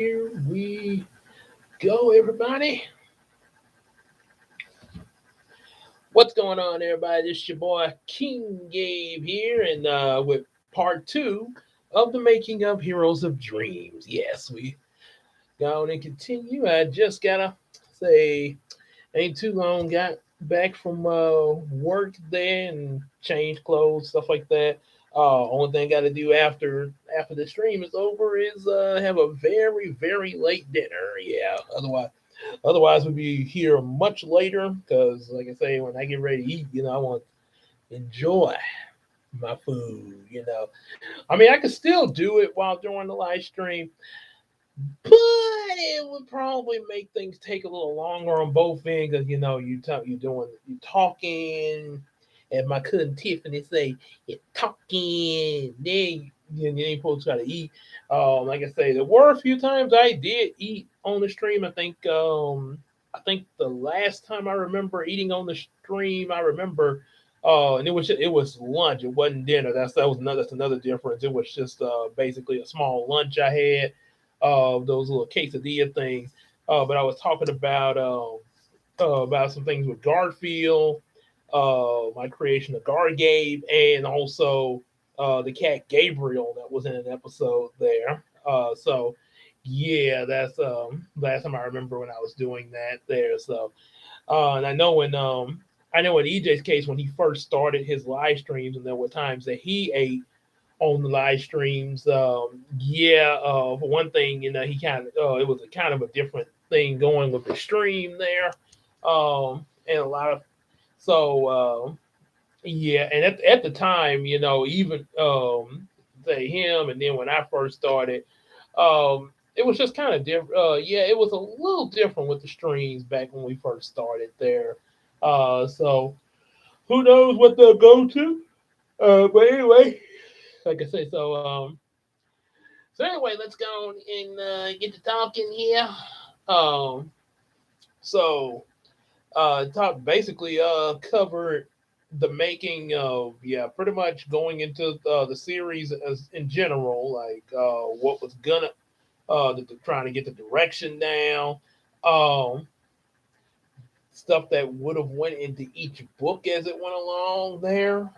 Here we go, everybody. What's going on, everybody? This is your boy King Gabe here, and with part two of the making of Heroes of Dreams. Yes, we go on and continue. I just gotta say, ain't too long. Got back from work there and changed clothes, stuff like that. Only thing I got to do after the stream is over is have a very late dinner. Yeah. Otherwise we'll be here much later because, like I say, when I get ready to eat, I want to enjoy my food. I mean, I could still do it while during the live stream, but it would probably make things take a little longer on both ends because you talking, and my cousin Tiffany say you're talking, then you ain't supposed to try to eat. Like I say, there were a few times I did eat on the stream. I think the last time I remember eating on the stream, I remember. And it was lunch. It wasn't dinner. That's another difference. It was just basically a small lunch I had, those little quesadilla things. But I was talking about some things with Garfield, my creation of Gargabe, and also the cat Gabriel that was in an episode there. So yeah, that's last time I remember when I was doing that there. So and I know in EJ's case when he first started his live streams, and there were times that he ate on the live streams. Yeah, for one thing, he kind of it was a kind of a different thing going with the stream there, and a lot of so yeah, and at the time, even say him, and then when I first started, it was just kind of different. Yeah, it was a little different with the streams back when we first started there. So who knows what they'll go to? But anyway, like I say, so anyway, let's go and get to talking here. Um, so talk basically covered the making of, yeah, pretty much going into the series as in general, like what was gonna trying to get the direction down, um, stuff that would have went into each book as it went along there,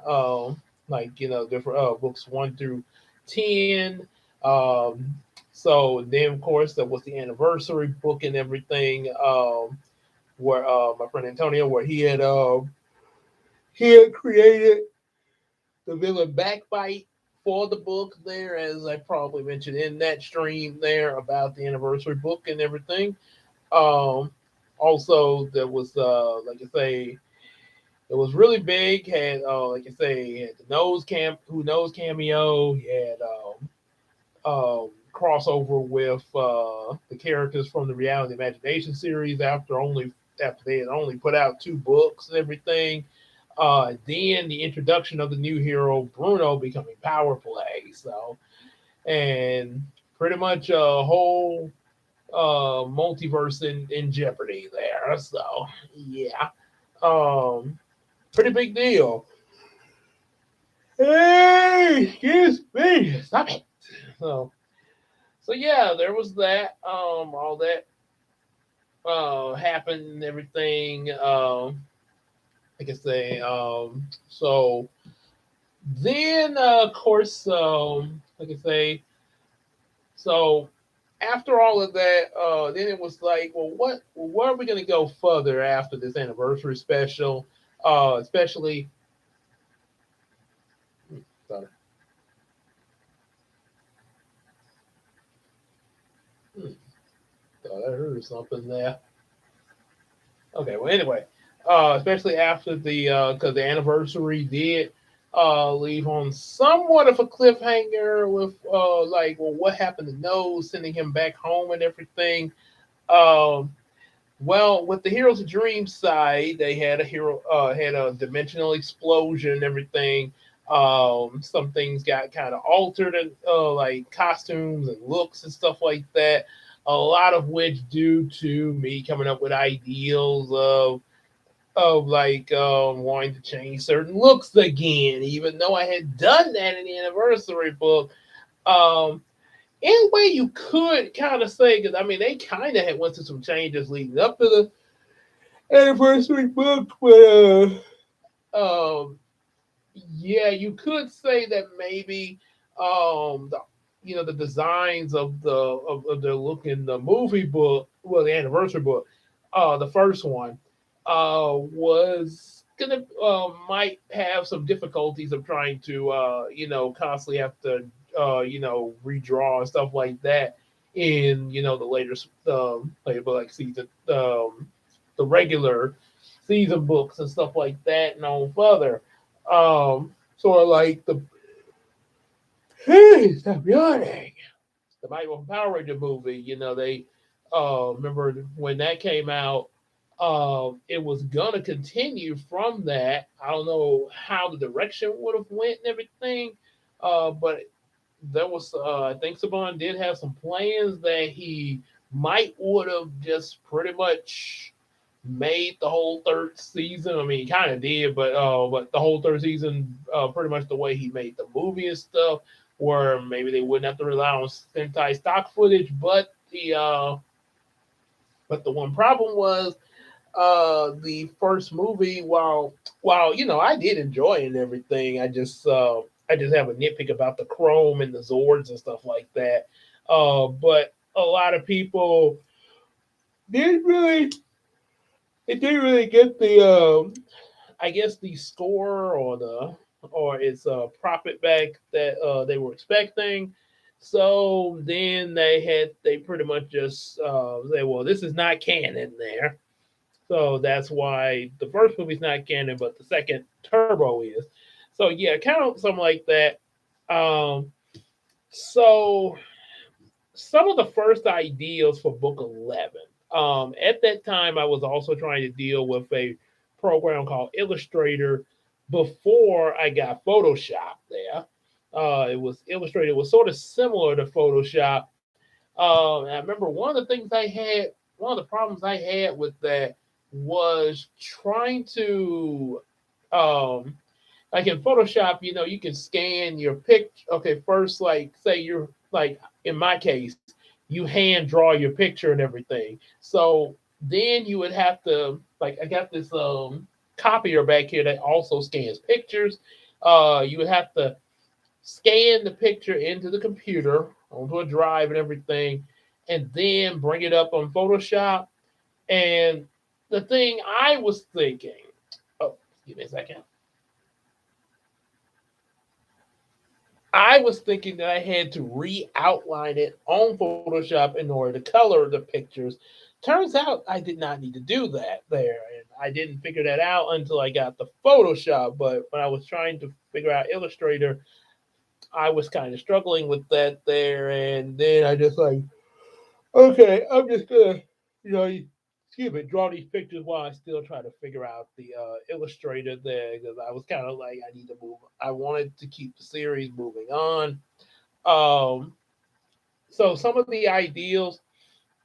like different books 1 through 10. Um, so then, of course, there was the anniversary book and everything, where my friend Antonio, where he had created the villain backbite for the book there, as I probably mentioned in that stream there about the anniversary book and everything. Um, Also, there was like I say, it was really big. Had like I say, had the who knows cameo. He had crossover with the characters from the Reality Imagination series after they had only put out 2 books and everything. Then the introduction of the new hero Bruno becoming Power Play. So, and pretty much a whole multiverse in jeopardy there. So yeah, um, pretty big deal. Hey, excuse me, stop it. So so yeah, there was that. All that happened and everything. Like I say, so then of course, like I say, so after all of that, then it was like, well, where are we going to go further after this anniversary special? Especially, sorry, hmm, thought I heard something there. Okay, well, anyway, especially after the because the anniversary did leave on somewhat of a cliffhanger with like, well, what happened to Nose, sending him back home and everything. Um, Well, with the Heroes of Dream side, they had a dimensional explosion and everything. Some things got kind of altered, and like costumes and looks and stuff like that. A lot of which due to me coming up with ideals of like wanting to change certain looks again, even though I had done that in the anniversary book. Um, in a way you could kind of say, because I mean they kind of had went through some changes leading up to the anniversary book, but yeah, you could say that maybe the the designs of the look in the movie book, well, the anniversary book, the first one, was gonna might have some difficulties of trying to constantly have to redraw and stuff like that in the later like season the regular season books and stuff like that and on further. Sort of like the hey, stop yawning. The Michael Power Ranger movie, they remember when that came out, it was gonna continue from that. I don't know how the direction would have went and everything, but there was I think Saban did have some plans that he might would have just pretty much made the whole third season. I mean, he kind of did, but the whole third season, pretty much the way he made the movie and stuff, where maybe they wouldn't have to rely on Sentai stock footage. But the one problem was the first movie. While I did enjoy it and everything, I just have a nitpick about the Chrome and the Zords and stuff like that. But a lot of people didn't really it didn't really get the I guess the score or its profit back that they were expecting. So then they pretty much just say, well, this is not canon there. So that's why the first movie's not canon, but the second Turbo is. So yeah, kind of something like that. Um, so some of the first ideas for Book 11. At that time, I was also trying to deal with a program called Illustrator before I got Photoshop there. It was Illustrator, it was sort of similar to Photoshop. And I remember one of the problems I had with that was trying to like in Photoshop, you can scan your picture. Okay, first, like say you're like in my case, you hand draw your picture and everything. So then you would have to like I got this copier back here that also scans pictures. You would have to scan the picture into the computer onto a drive and everything, and then bring it up on Photoshop. And the thing I was thinking, oh, give me a second. I was thinking that I had to re-outline it on Photoshop in order to color the pictures. Turns out I did not need to do that there, and I didn't figure that out until I got the Photoshop. But when I was trying to figure out Illustrator, I was kind of struggling with that there, and then I just like, okay, I'm just gonna, you know, excuse me, draw these pictures while I still try to figure out the Illustrator there because I was kind of like, I need to move. I wanted to keep the series moving on. Um, so some of the ideals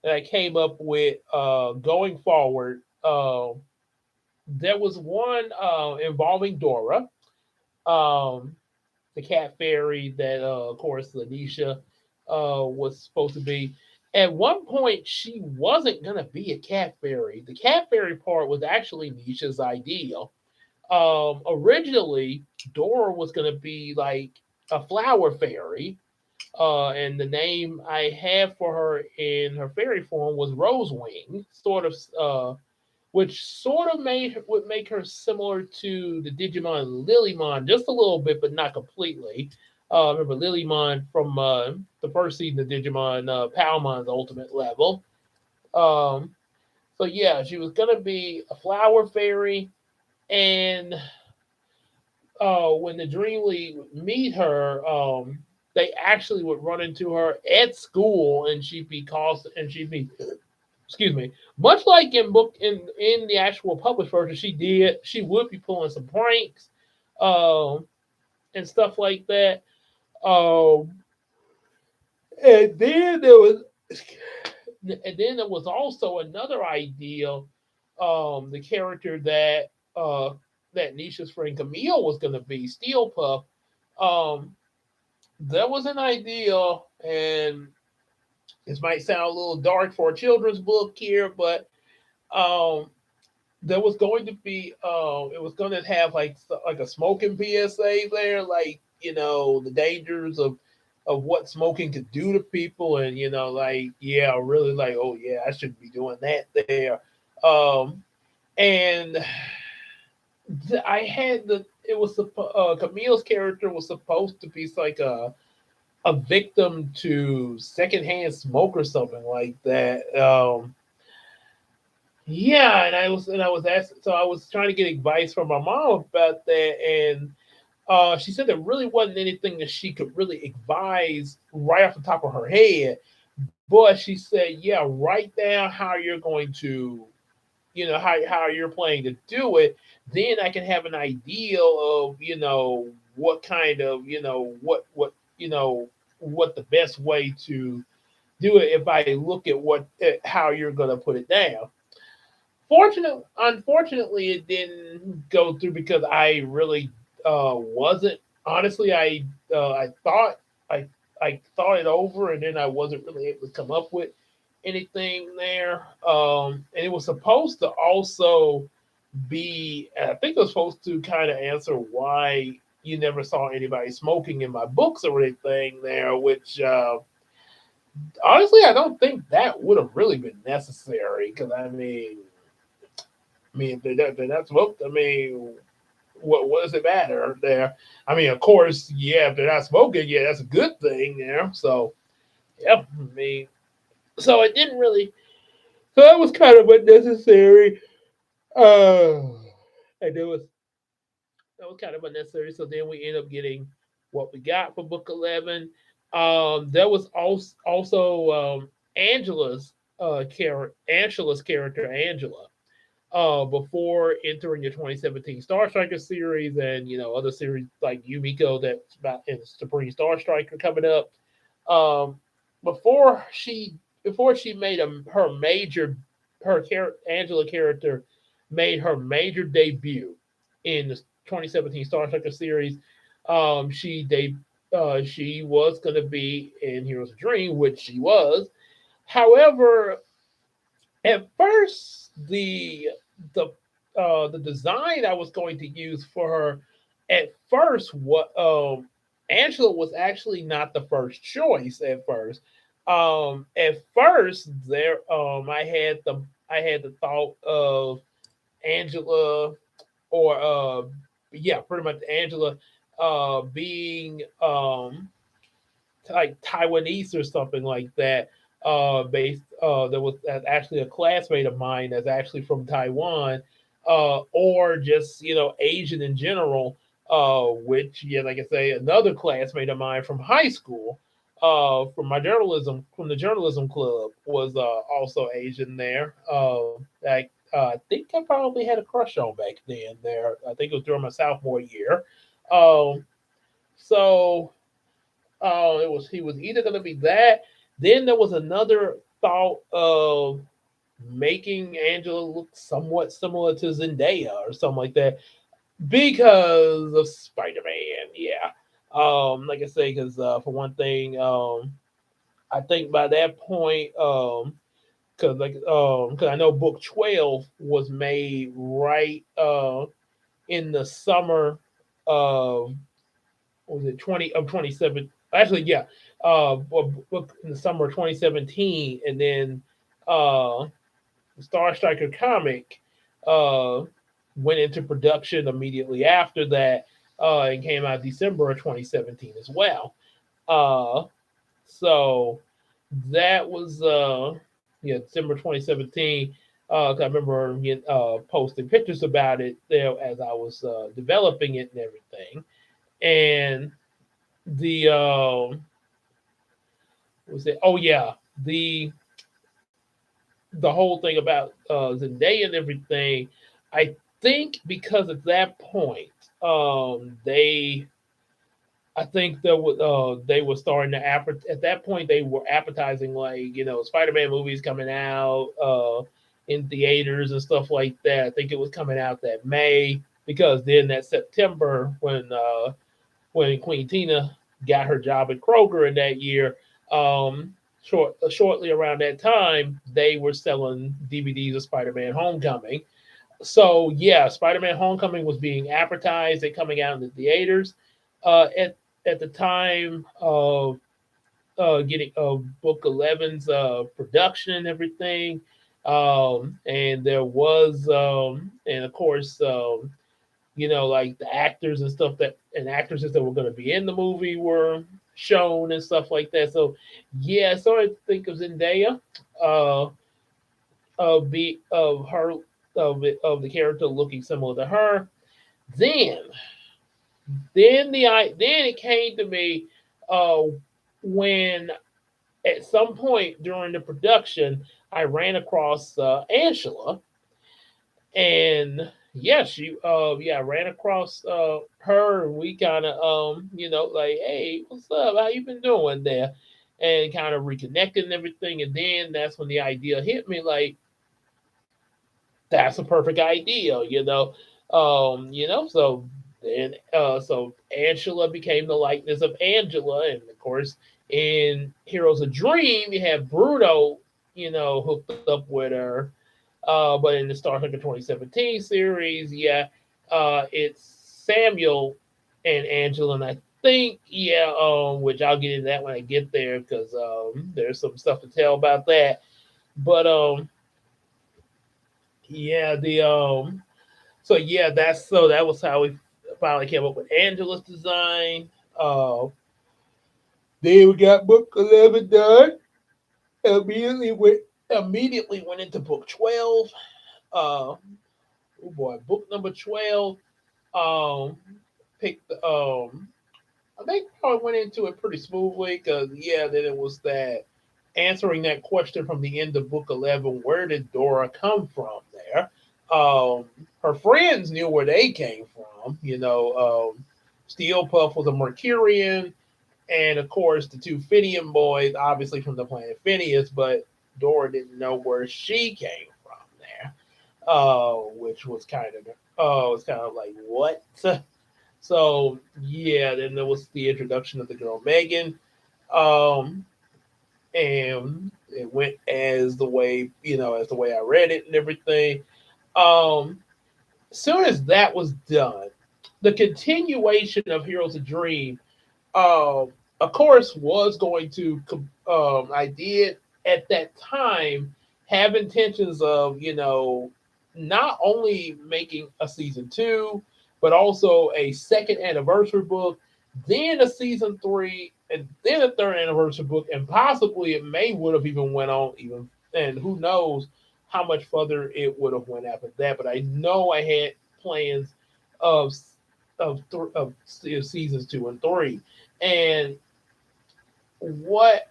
that I came up with going forward, there was one involving Dora, um, the cat fairy that, of course, Lanisha was supposed to be. At one point, she wasn't going to be a cat fairy. The cat fairy part was actually Nisha's idea. Originally, Dora was going to be like a flower fairy, and the name I had for her in her fairy form was Rosewing, which sort of would make her similar to the Digimon Lilymon just a little bit, but not completely. Remember Lilymon from the first season of Digimon Palmon's Ultimate Level. Um, so yeah, she was gonna be a flower fairy, and when the Dream League would meet her, they actually would run into her at school, and she'd be excuse me, much like in the actual published version, she would be pulling some pranks, um, and stuff like that. Um, and then there was, and then there was also another idea. The character that Nisha's friend Camille was going to be Steel Puff. Um, That was an idea, and this might sound a little dark for a children's book here, but um, there was going to be it was going to have like a smoking PSA there, like the dangers of what smoking could do to people, and like yeah, really like oh yeah, I shouldn't be doing that there, um, and I had the it was Camille's character was supposed to be like a victim to secondhand smoke or something like that. Yeah, and I was asked, so I was trying to get advice from my mom about that, and she said there really wasn't anything that she could really advise right off the top of her head. But she said, yeah, write down how you're going to, how you're planning to do it. Then I can have an idea of, what kind of, what the best way to do it if I look at how you're going to put it down. Unfortunately, it didn't go through because I really wasn't. Honestly, I I thought it over, and then I wasn't really able to come up with anything there. And it was supposed to also be. I think it was supposed to kind of answer why you never saw anybody smoking in my books or anything there, which. Honestly, I don't think that would have really been necessary because if they're not smoked, what does it matter there? Of course, yeah, if they're not smoking, yeah, that's a good thing there. So, yeah, so it didn't really. So that was kind of unnecessary. Uh, and that was kind of unnecessary. So then we end up getting what we got for book 11. There was also Angela's character Angela before entering the 2017 Star Striker series and other series like Yumiko that's about in Supreme Star Striker coming up. Um, before she made her major Angela character made her major debut in the 2017 Star Striker series. She was going to be in Heroes of Dream, which she was. However, at first the the design I was going to use for her at first what Angela was actually not the first choice at first. At first there I had the thought of Angela or yeah, pretty much Angela being like Taiwanese or something like that. Based there was actually a classmate of mine that's actually from Taiwan, or just Asian in general. Which yeah, like I say, another classmate of mine from high school, from the journalism club was also Asian there. I think I probably had a crush on back then. There, I think it was during my sophomore year. Um, so it was he was either going to be that. Then there was another thought of making Angela look somewhat similar to Zendaya or something like that because of Spider Man. Yeah, like I say, because for one thing, I think by that point, because I know book 12 was made right in the summer of what was it 27 actually yeah book in the summer of 2017, and then uh Star Striker comic uh went into production immediately after that, and came out December of 2017 as well. So that was yeah, December 2017. I remember posting pictures about it there as I was developing it and everything. And the was it? Oh yeah, the the whole thing about Zendaya and everything. I think because at that point, they I think they were starting to at that point they were advertising like Spider-Man movies coming out in theaters and stuff like that. I think it was coming out that May because then that September when Queen Tina got her job at Kroger in that year. Shortly around that time, they were selling DVDs of Spider-Man: Homecoming. So yeah, Spider-Man: Homecoming was being advertised and coming out in the theaters. At the time of getting Book 11's production and everything. And there was, and of course, like the actors and stuff that and actresses that were going to be in the movie were shown and stuff like that. So yeah, so I think of Zendaya, uh, of her of the character looking similar to her. Then then it came to me uh, when at some point during the production, I ran across Angela, and yeah, I ran across her, and we kind of like, hey, what's up? How you been doing there? And kind of reconnected and everything, and then that's when the idea hit me, like that's a perfect idea, so then so Angela became the likeness of Angela, and of course in Heroes of Dream you have Bruno, hooked up with her. But in the Star Trek 2017 series, yeah, it's Samuel and Angela, and I think, yeah, which I'll get into that when I get there because there's some stuff to tell about that. But yeah, the so yeah, that was how we finally came up with Angela's design. Uh, then we got Book 11 done. Immediately went immediately went into Book 12. Oh boy, book number 12. Um, picked. I think I went into it pretty smoothly because yeah, then it was that answering that question from the end of book 11. Where did Dora come from? There, her friends knew where they came from. Steel Puff was a Mercurian, and of course the two Finian boys, obviously from the planet Phineas, but Dora didn't know where she came from there, which was kind of like what. So yeah, then there was the introduction of the girl Megan, um, and it went as the way I read it and everything. Um, soon as that was done, the continuation of Heroes of Dream, of course, was going to. I did at that time have intentions of not only making a season two, but also a second anniversary book, then a season three, and then a third anniversary book, and possibly it may would have even went on even, and who knows how much further it would have went after that. But I know I had plans of of seasons two and three, and what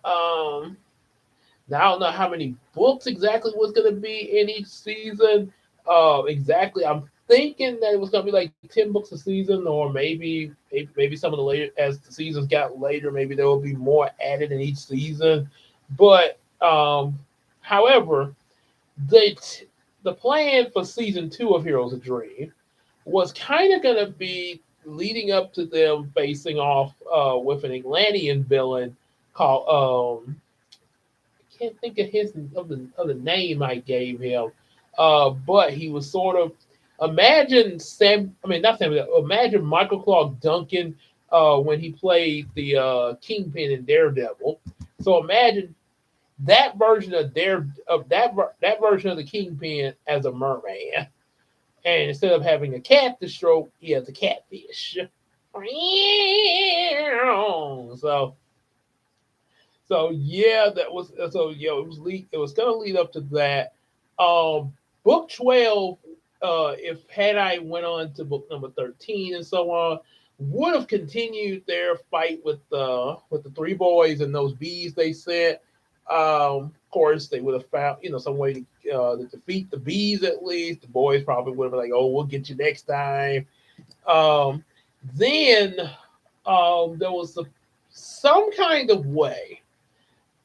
now I don't know how many books exactly was going to be in each season. Exactly, I'm thinking that it was going to be like 10 books a season, or maybe some of the later as the seasons got later, maybe there will be more added in each season. But however, the the plan for season two of Heroes of Dream was kind of going to be leading up to them facing off with an Atlantean villain called I can't think of his of the name I gave him, but he was sort of imagine Sam. I mean, not Sam. Imagine Michael Clark Duncan when he played the Kingpin in Daredevil. So imagine that version of that version of the Kingpin as a merman, and instead of having a cat to stroke, he has a catfish. So yeah, it was gonna lead up to that. Book 12, if had I went on to book number 13 and so on, would have continued their fight with the three boys and those bees they sent. Of course, they would have found some way to defeat the bees at least. The boys probably would have been like, "Oh, we'll get you next time." Um, then there was some kind of way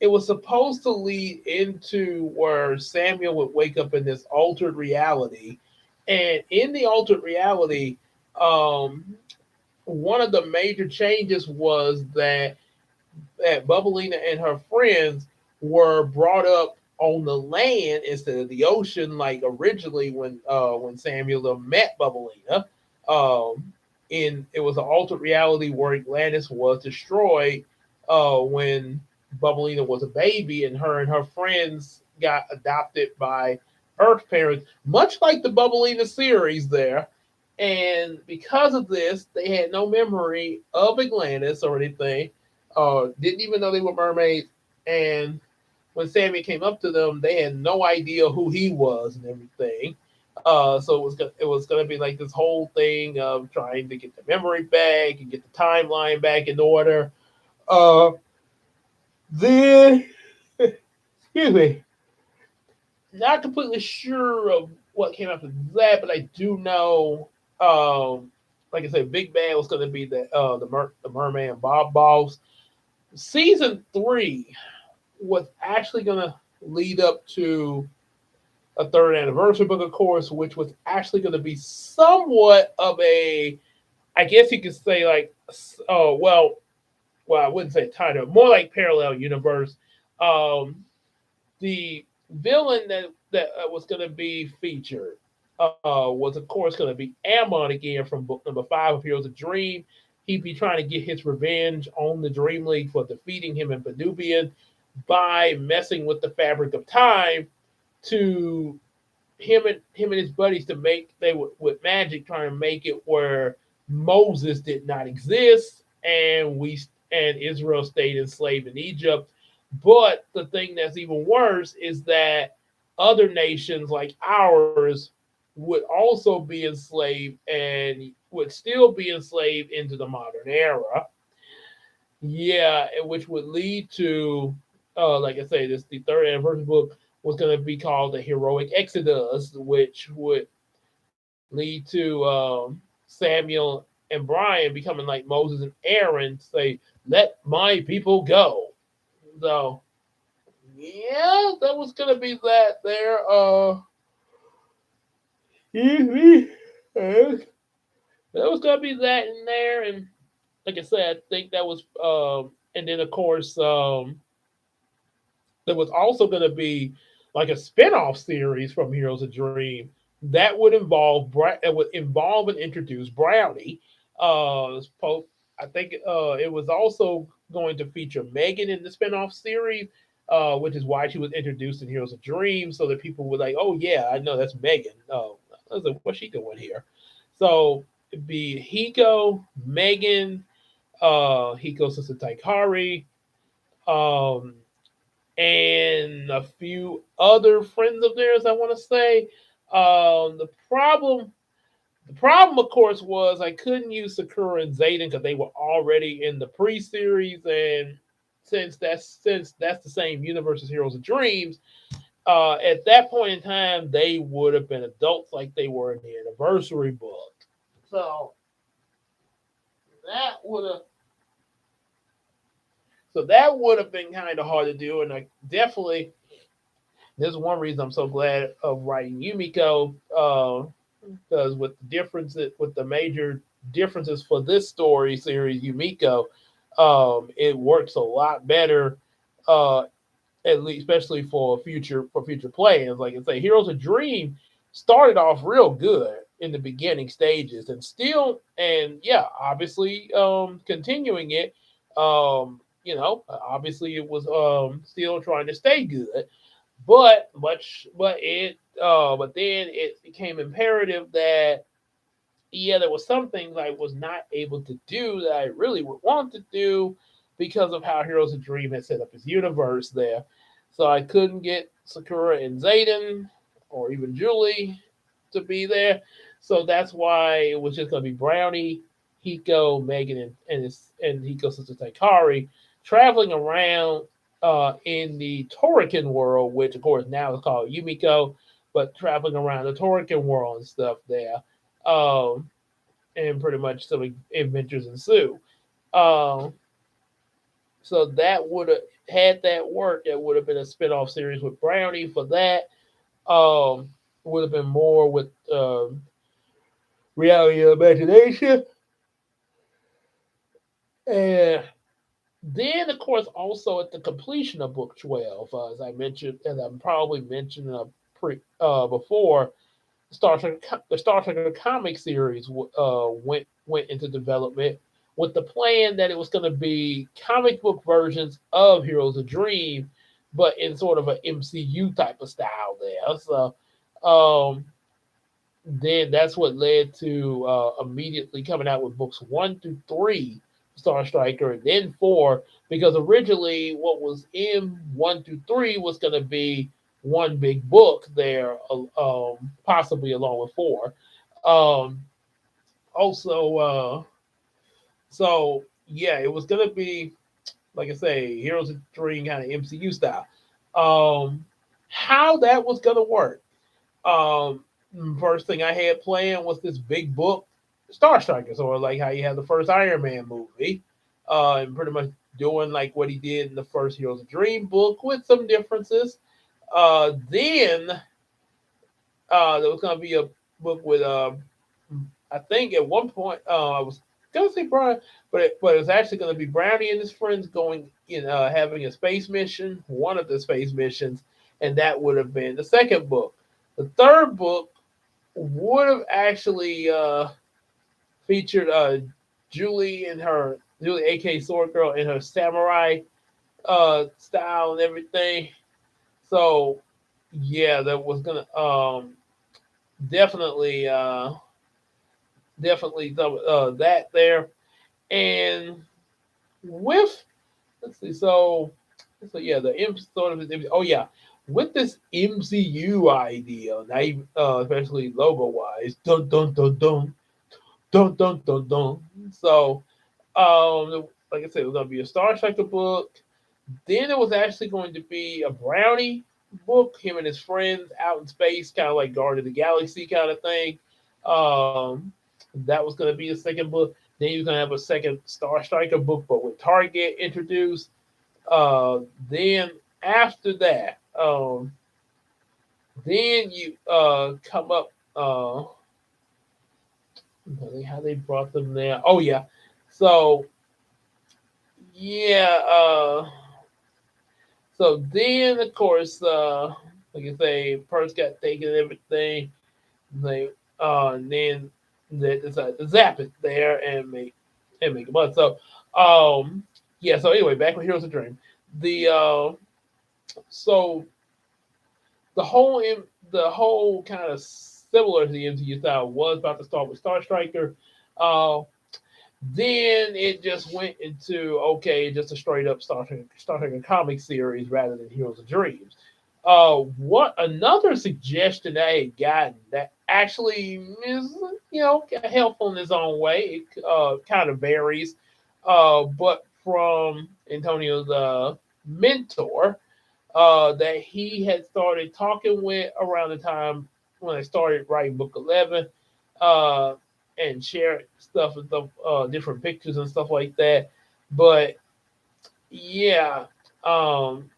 it was supposed to lead into where Samuel would wake up in this altered reality, and in the altered reality, um, one of the major changes was that Bubblina and her friends were brought up on the land instead of the ocean, like originally when Samuel met Bubblina. Um, in it was an altered reality where Atlantis was destroyed when Bubblina was a baby, and her friends got adopted by Earth parents, much like the Bubblina series there. And because of this, they had no memory of Atlantis or anything, didn't even know they were mermaids. And when Sammy came up to them, they had no idea who he was and everything. So it was gonna be like this whole thing of trying to get the memory back and get the timeline back in order. Uh, then excuse me, not completely sure of what came after that, but I do know, like I said, Big Bad was going to be the Merman Bob Boss. Season three was actually going to lead up to a third anniversary book, of course, which was actually going to be somewhat of a, I guess you could say like, oh well, I wouldn't say title, more like parallel universe. Um, the villain that was going to be featured was of course going to be Ammon again from book number 5 of Heroes of Dream. He'd be trying to get his revenge on the Dream League for defeating him in Penubian by messing with the fabric of time to him and his buddies to make they would with magic trying to make it where Moses did not exist and Israel stayed enslaved in Egypt. But the thing that's even worse is that other nations like ours would also be enslaved and would still be enslaved into the modern era. Yeah, which would lead to, like I say, this the third anniversary book was going to be called the Heroic Exodus, which would lead to Samuel and Brian becoming like Moses and Aaron, say, "Let my people go." So yeah, that was going to be that there. That was going to be that in there, and like I said, I think that was, and then of course, there was also going to be like a spin-off series from Heroes of Dream that would involve and introduce Brownie. I think it was also going to feature Megan in the spin-off series, which is why she was introduced in Heroes of Dream, so that people were like, "Oh yeah, I know that's Megan." I was like, "What's she doing here?" So it'd be Hiko, Megan, Hiko Sister Taikari, um, and a few other friends of theirs. I want to say um, the problem, the problem, of course, was I couldn't use Sakura and Zayden because they were already in the pre-series, and since that's the same universe as Heroes of Dreams, at that point in time they would have been adults like they were in the anniversary book. So that would have that would have been kind of hard to do, and I definitely this is one reason I'm so glad of writing Yumiko, because with the differences, with the major differences for this story series, Yumiko, it works a lot better, uh, at least especially for future plans. Like I say, Heroes of Dream started off real good in the beginning stages, and still, and yeah, obviously, continuing it. Obviously, it was still trying to stay good, but then it became imperative that yeah, there was some things I was not able to do that I really would want to do because of how Heroes of Dream had set up his universe there. So I couldn't get Sakura and Zayden or even Julie to be there. So that's why it was just gonna be Brownie, Hiko, Megan, and Hiko's sister Taikari traveling around in the Torican world, which of course now is called Yumiko, but traveling around the Torican world and stuff there. Um, and pretty much some adventures ensue. Um, so that would have had that work. It would have been a spin-off series with Brownie for that. Um, would have been more with reality and imagination. And then, of course, also at the completion of book 12, as I mentioned, as I probably mentioned before, the Star Trek comic series went into development with the plan that it was going to be comic book versions of Heroes of Dream, but in sort of an MCU type of style there. So um, then that's what led to immediately coming out with books 1 through 3, Star Striker, and then 4, because originally what was in 1 through 3 was going to be one big book there, possibly along with 4. Um, also, so yeah, it was going to be, like I say, Heroes of Dream kind of MCU style. Um, how that was going to work. Um, First thing I had planned was this big book, Star Strikers, or like how you have the first Iron Man movie, and pretty much doing like what he did in the first Heroes of Dream book with some differences. Then there was gonna be a book with I think at one point I was gonna say Brian, but it was actually gonna be Brownie and his friends going in having a space mission, one of the space missions, and that would have been the second book. The third book would have actually featured Julie, aka Sword Girl, in her samurai style and everything. So yeah, that was gonna definitely definitely that there. And with let's see, so yeah, the M sort of oh yeah, with this MCU idea, now especially logo wise, dun dun dun dun dun dun dun dun. So like I said, it was gonna be a Star Striker book. Then it was actually going to be a Brownie book, him and his friends out in space, kind of like Guard of the Galaxy kind of thing. Um, that was going to be the second book. Then you're going to have a second Star Striker book, but with Target introduced. Then after that, then you come up. How they brought them there? Oh yeah, so yeah. So then, of course, like I say, first got taken and everything. They and then they decided to zap it there and make a buzz. So yeah. So anyway, back with Heroes of Dream. The so the whole kind of similar to the MCU style was about to start with Star Striker. Uh, then it just went into okay, just a straight up Star Trek comic series rather than Heroes of Dreams. What another suggestion I had gotten that actually is helpful in its own way. It kind of varies, but from Antonio's mentor, that he had started talking with around the time when I started writing Book 11, uh, and share stuff with the different pictures and stuff like that. But yeah, um,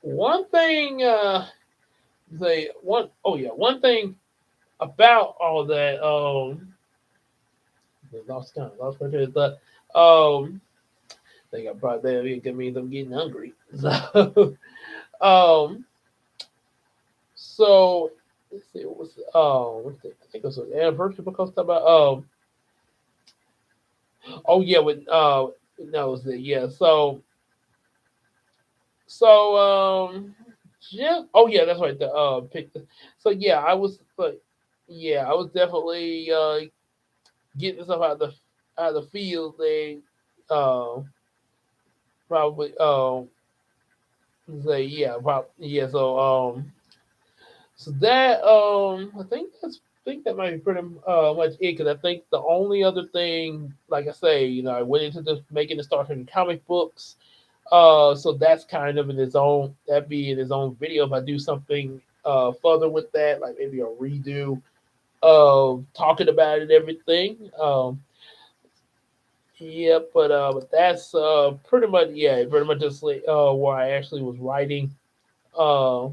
one thing, one thing about all that, lost my train of thought. I think I brought that in. It means I'm getting hungry. So, um, so let's see, what was I think it was an anniversary book I was talking about. Oh yeah, with no, was it yeah. So yeah. Oh yeah, that's right. The pick. So yeah, I was like, yeah, I was definitely getting stuff out of the field. They uh probably say yeah, yeah. So that I think that might be pretty much it because I think the only other thing, like I say, I went into the making the Star Trek comic books. So that's kind of in its own that be in its own video. If I do something further with that, like maybe a redo of talking about it and everything. Yeah, but that's pretty much just like, where I actually was writing uh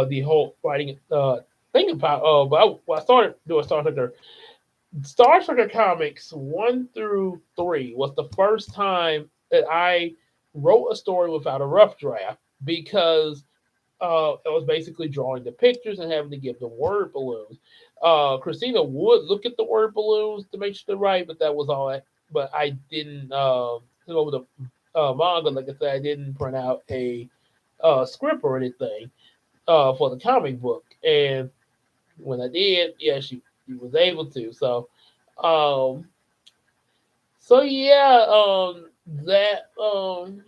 the whole writing thing about but I started doing Star Trek Star Trek comics 1 through 3 was the first time that I wrote a story without a rough draft because it was basically drawing the pictures and having to give the word balloons. Christina would look at the word balloons to make sure they're right, but that was all. But I didn't over the manga. Like I said, I didn't print out a script or anything for the comic book. And when I did, yeah, she was able to. Um, yeah, that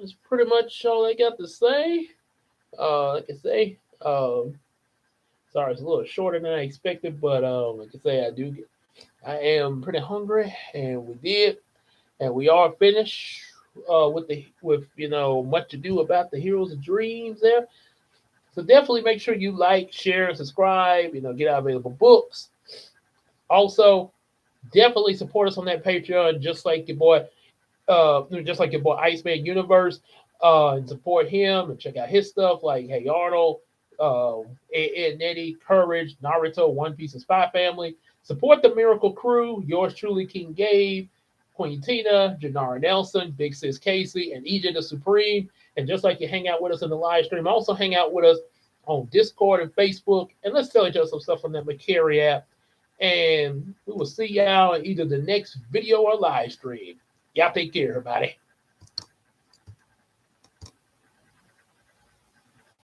is pretty much all I got to say. Like I say, sorry, it's a little shorter than I expected, but like I say, I am pretty hungry, and we are finished with much to do about the Heroes of Dreams there. So definitely make sure you like, share, and subscribe. Get our available books. Also, definitely support us on that Patreon, just like your boy Iceman Universe, and support him and check out his stuff like Hey Arnold, Ed Nettie, Courage, Naruto, One Piece, and Spy Family. Support the Miracle Crew, yours truly, King Gabe, Queen Tina, Janara Nelson, Big Sis Casey, and EJ the Supreme. And just like you hang out with us in the live stream, also hang out with us on Discord and Facebook, and let's tell each other some stuff on that McCary app. And we will see y'all in either the next video or live stream. Y'all take care, everybody.